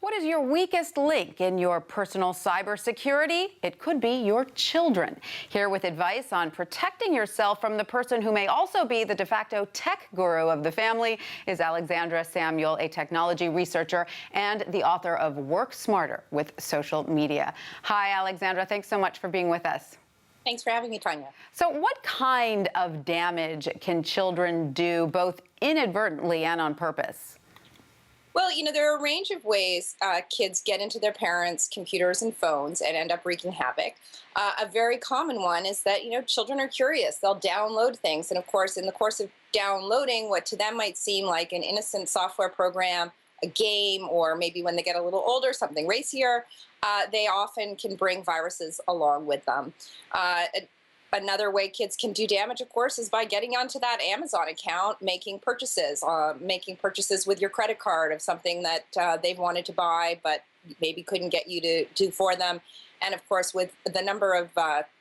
What is your weakest link in your personal cybersecurity? It could be your children. Here with advice on protecting yourself from the person who may also be the de facto tech guru of the family is Alexandra Samuel, a technology researcher and the author of Work Smarter with Social Media. Hi, Alexandra. Thanks so much for being with us. Thanks for having me, Tanya. So what kind of damage can children do, both inadvertently and on purpose? Well, there are a range of ways kids get into their parents' computers and phones and end up wreaking havoc. A very common one is that, children are curious. They'll download things. And of course, in the course of downloading what to them might seem like an innocent software program, a game, or maybe when they get a little older, something racier, they often can bring viruses along with them. Another way kids can do damage, of course, is by getting onto that Amazon account, making purchases with your credit card of something that they've wanted to buy but maybe couldn't get you to do for them. And of course, with the number of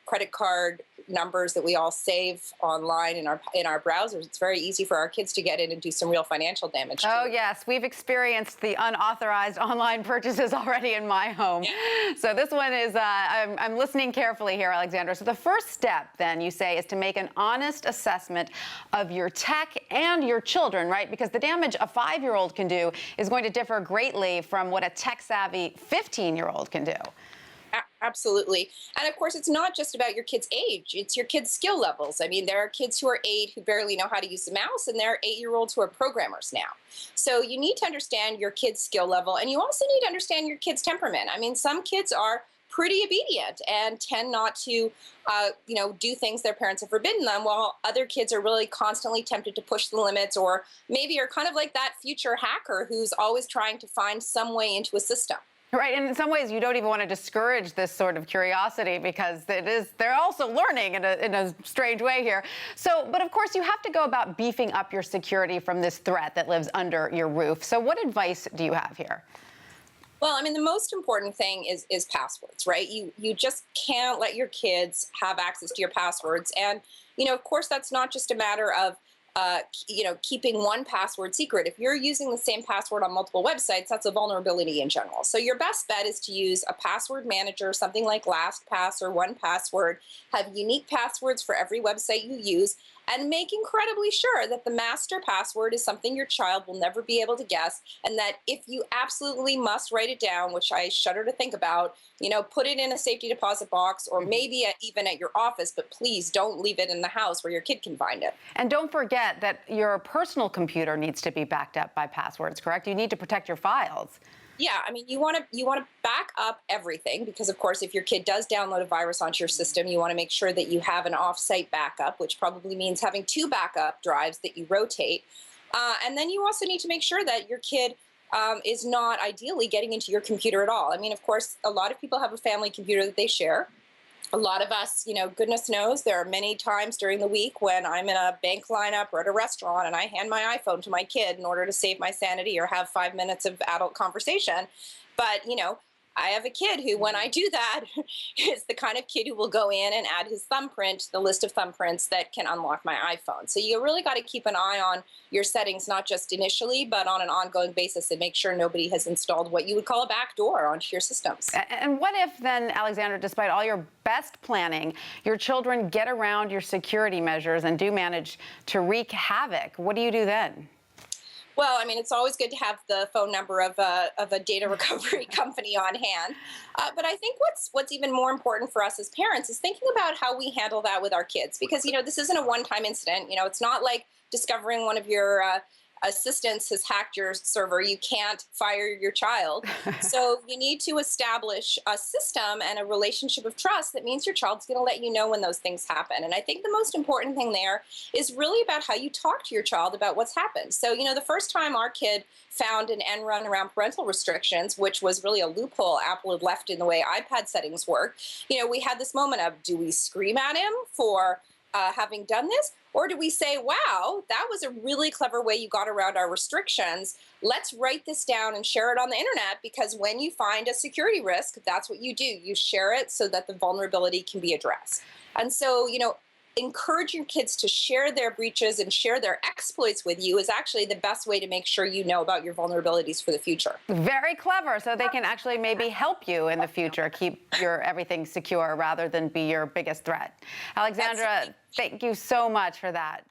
credit card numbers that we all save online in our browsers, it's very easy for our kids to get in and do some real financial damage. Oh, yes. We've experienced the unauthorized online purchases already in my home. Yeah. So this one is, I'm listening carefully here, Alexandra. So the first step, then, you say, is to make an honest assessment of your tech and your children, right? Because the damage a 5-year-old can do is going to differ greatly from what a tech-savvy 15-year-old can do. Absolutely. And of course, it's not just about your kid's age. It's your kid's skill levels. I mean, there are kids who are 8 who barely know how to use the mouse, and there are 8-year-olds who are programmers now. So you need to understand your kid's skill level, and you also need to understand your kid's temperament. I mean, some kids are pretty obedient and tend not to, do things their parents have forbidden them, while other kids are really constantly tempted to push the limits, or maybe are kind of like that future hacker who's always trying to find some way into a system. Right, and in some ways, you don't even want to discourage this sort of curiosity because they're also learning in a strange way here. So, but of course, you have to go about beefing up your security from this threat that lives under your roof. So what advice do you have here? Well, I mean, the most important thing is passwords, right? You just can't let your kids have access to your passwords. And, of course, that's not just a matter of keeping one password secret. If you're using the same password on multiple websites, that's a vulnerability in general. So your best bet is to use a password manager, something like LastPass or 1Password, have unique passwords for every website you use, and make incredibly sure that the master password is something your child will never be able to guess, and that if you absolutely must write it down, which I shudder to think about, put it in a safety deposit box or maybe even at your office, but please don't leave it in the house where your kid can find it. And don't forget that your personal computer needs to be backed up by passwords, correct? You need to protect your files. Yeah, I mean, you want to back up everything because, of course, if your kid does download a virus onto your system, you want to make sure that you have an off-site backup, which probably means having 2 backup drives that you rotate. And then you also need to make sure that your kid is not ideally getting into your computer at all. I mean, of course, a lot of people have a family computer that they share. A lot of us, goodness knows, there are many times during the week when I'm in a bank lineup or at a restaurant and I hand my iPhone to my kid in order to save my sanity or have 5 minutes of adult conversation. But, I have a kid who, when I do that, is the kind of kid who will go in and add his thumbprint to the list of thumbprints that can unlock my iPhone. So you really got to keep an eye on your settings, not just initially, but on an ongoing basis, and make sure nobody has installed what you would call a backdoor onto your systems. And what if then, Alexandra, despite all your best planning, your children get around your security measures and do manage to wreak havoc? What do you do then? Well, I mean, it's always good to have the phone number of a data recovery company on hand. But I think what's even more important for us as parents is thinking about how we handle that with our kids. Because, this isn't a one-time incident. It's not like discovering one of your assistants has hacked your server. You can't fire your child. So you need to establish a system and a relationship of trust that means your child's going to let you know when those things happen. And I think the most important thing there is really about how you talk to your child about what's happened. So, the first time our kid found an end run around parental restrictions, which was really a loophole Apple had left in the way iPad settings work, we had this moment of, do we scream at him for having done this? Or do we say, wow, that was a really clever way you got around our restrictions. Let's write this down and share it on the internet, because when you find a security risk, that's what you do. You share it so that the vulnerability can be addressed. And so, encourage your kids to share their breaches and share their exploits with you is actually the best way to make sure you know about your vulnerabilities for the future. Very clever. So they can actually maybe help you in the future keep your everything secure rather than be your biggest threat. Alexandra, thank you so much for that.